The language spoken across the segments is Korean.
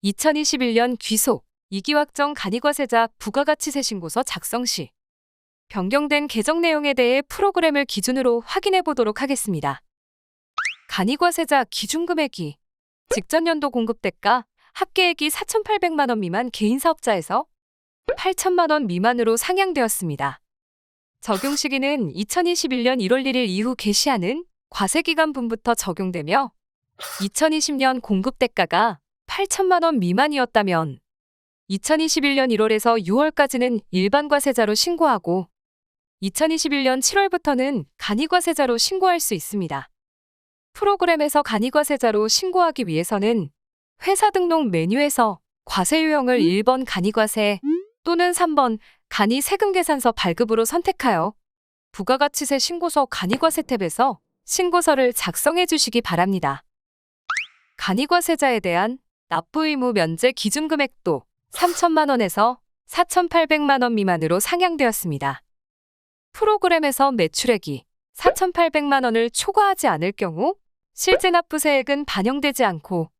2021년 귀속, 이기확정 간이과세자 부가가치세 신고서 작성 시 변경된 개정 내용에 대해 프로그램을 기준으로 확인해 보도록 하겠습니다. 간이과세자 기준금액이 직전 연도 공급대가 합계액이 4,800만 원 미만 개인사업자에서 8천만 원 미만으로 상향되었습니다. 적용 시기는 2021년 1월 1일 이후 개시하는 과세기간분부터 적용되며 2020년 공급대가가 8천만 원 미만이었다면 2021년 1월에서 6월까지는 일반과세자로 신고하고 2021년 7월부터는 간이과세자로 신고할 수 있습니다. 프로그램에서 간이과세자로 신고하기 위해서는 회사 등록 메뉴에서 과세 유형을 1번 간이과세 또는 3번 간이세금계산서 발급으로 선택하여 부가가치세 신고서 간이과세 탭에서 신고서를 작성해 주시기 바랍니다. 간이과세자에 대한 납부 의무 면제 기준금액도 3천만 원에서 4,800만 원 미만으로 상향되었습니다. 프로그램에서 매출액이 4,800만 원을 초과하지 않을 경우 실제 납부세액은 반영되지 않고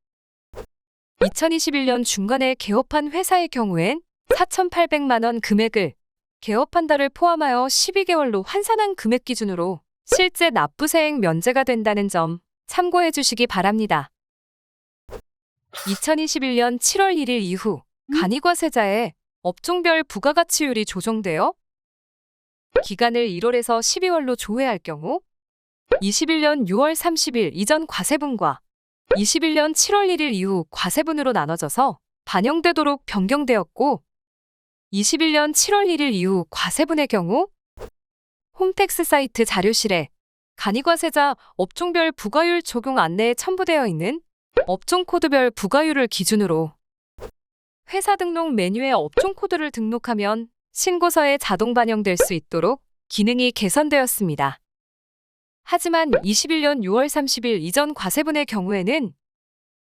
2021년 중간에 개업한 회사의 경우엔 4,800만 원 금액을 개업한 달을 포함하여 12개월로 환산한 금액 기준으로 실제 납부세액 면제가 된다는 점 참고해 주시기 바랍니다. 2021년 7월 1일 이후 간이과세자의 업종별 부가가치율이 조정되어 기간을 1월에서 12월로 조회할 경우 21년 6월 30일 이전 과세분과 21년 7월 1일 이후 과세분으로 나눠져서 반영되도록 변경되었고 21년 7월 1일 이후 과세분의 경우 홈택스 사이트 자료실에 간이과세자 업종별 부과율 적용 안내에 첨부되어 있는 업종 코드별 부과율을 기준으로 회사 등록 메뉴에 업종 코드를 등록하면 신고서에 자동 반영될 수 있도록 기능이 개선되었습니다. 하지만 21년 6월 30일 이전 과세분의 경우에는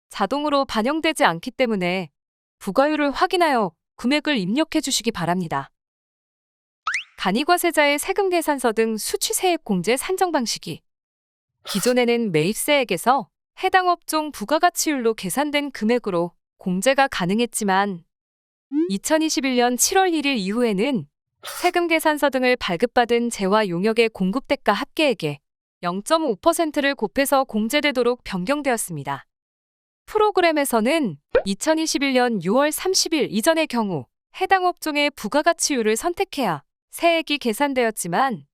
자동으로 반영되지 않기 때문에 부과율을 확인하여 금액을 입력해 주시기 바랍니다. 간이과세자의 세금계산서 등 수취세액 공제 산정 방식이 기존에는 매입세액에서 해당 업종 부가가치율로 계산된 금액으로 공제가 가능했지만 2021년 7월 1일 이후에는 세금계산서 등을 발급받은 재화 용역의 공급대가 합계액에 0.5%를 곱해서 공제되도록 변경되었습니다. 프로그램에서는 2021년 6월 30일 이전의 경우 해당 업종의 부가가치율을 선택해야 세액이 계산되었지만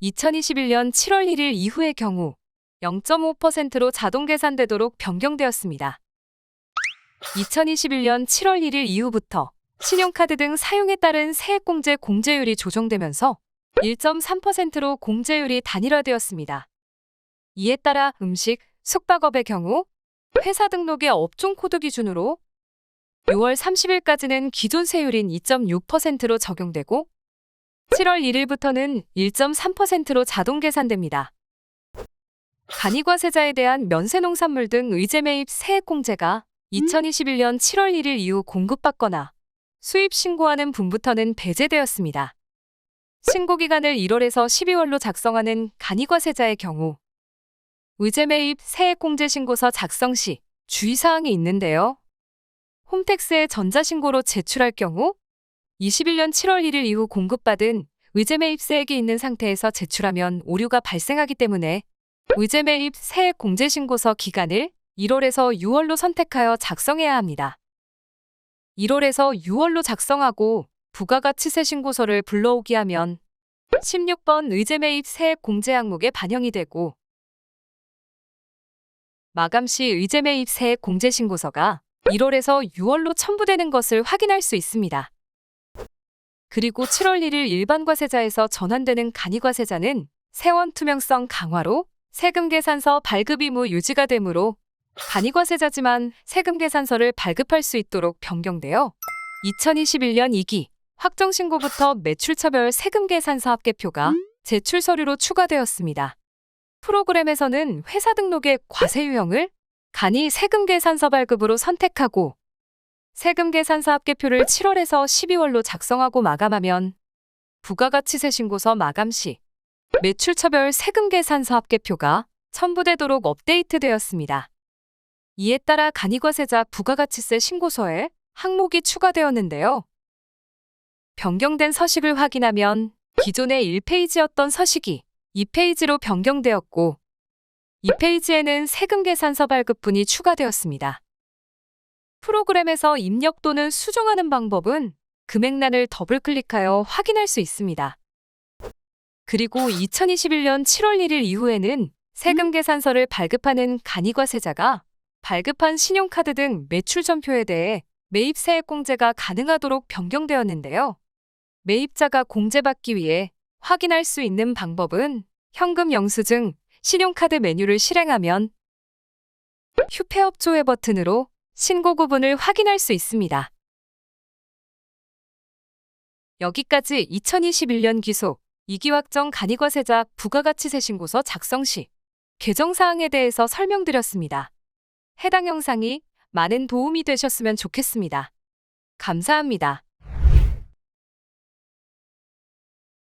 2021년 7월 1일 이후의 경우 0.5%로 자동 계산되도록 변경되었습니다. 2021년 7월 1일 이후부터 신용카드 등 사용에 따른 세액공제 공제율이 조정되면서 1.3%로 공제율이 단일화되었습니다. 이에 따라 음식, 숙박업의 경우 회사 등록의 업종 코드 기준으로 6월 30일까지는 기존 세율인 2.6%로 적용되고 7월 1일부터는 1.3%로 자동 계산됩니다. 간이과세자에 대한 면세농산물 등 의제매입 세액공제가 2021년 7월 1일 이후 공급받거나 수입 신고하는 분부터는 배제되었습니다. 신고기간을 1월에서 12월로 작성하는 간이과세자의 경우 의제매입 세액공제 신고서 작성 시 주의사항이 있는데요. 홈택스에 전자신고로 제출할 경우 21년 7월 1일 이후 공급받은 의제매입세액이 있는 상태에서 제출하면 오류가 발생하기 때문에 의제매입 세액공제신고서 기간을 1월에서 6월로 선택하여 작성해야 합니다. 1월에서 6월로 작성하고 부가가치세 신고서를 불러오기 하면 16번 의제매입 세액공제 항목에 반영이 되고 마감 시 의제매입 세액공제 신고서가 1월에서 6월로 첨부되는 것을 확인할 수 있습니다. 그리고 7월 1일 일반과세자에서 전환되는 간이과세자는 세원 투명성 강화로 세금계산서 발급 의무 유지가 되므로 간이과세자지만 세금계산서를 발급할 수 있도록 변경되어 2021년 2기 확정신고부터 매출처별 세금계산서 합계표가 제출 서류로 추가되었습니다. 프로그램에서는 회사 등록의 과세 유형을 간이 세금계산서 발급으로 선택하고 세금계산서 합계표를 7월에서 12월로 작성하고 마감하면 부가가치세 신고서 마감 시 매출처별 세금계산서 합계표가 첨부되도록 업데이트되었습니다. 이에 따라 간이과세자 부가가치세 신고서에 항목이 추가되었는데요. 변경된 서식을 확인하면 기존의 1페이지였던 서식이 2페이지로 변경되었고 2페이지에는 세금 계산서 발급분이 추가되었습니다. 프로그램에서 입력 또는 수정하는 방법은 금액란을 더블클릭하여 확인할 수 있습니다. 그리고 2021년 7월 1일 이후에는 세금 계산서를 발급하는 간이과세자가 발급한 신용카드 등 매출 전표에 대해 매입 세액 공제가 가능하도록 변경되었는데요. 매입자가 공제받기 위해 확인할 수 있는 방법은 현금 영수증, 신용카드 메뉴를 실행하면 휴폐업 조회 버튼으로 신고 구분을 확인할 수 있습니다. 여기까지 2021년 기소, 이기확정 간이과세자 부가가치세 신고서 작성 시 개정사항에 대해서 설명드렸습니다. 해당 영상이 많은 도움이 되셨으면 좋겠습니다. 감사합니다.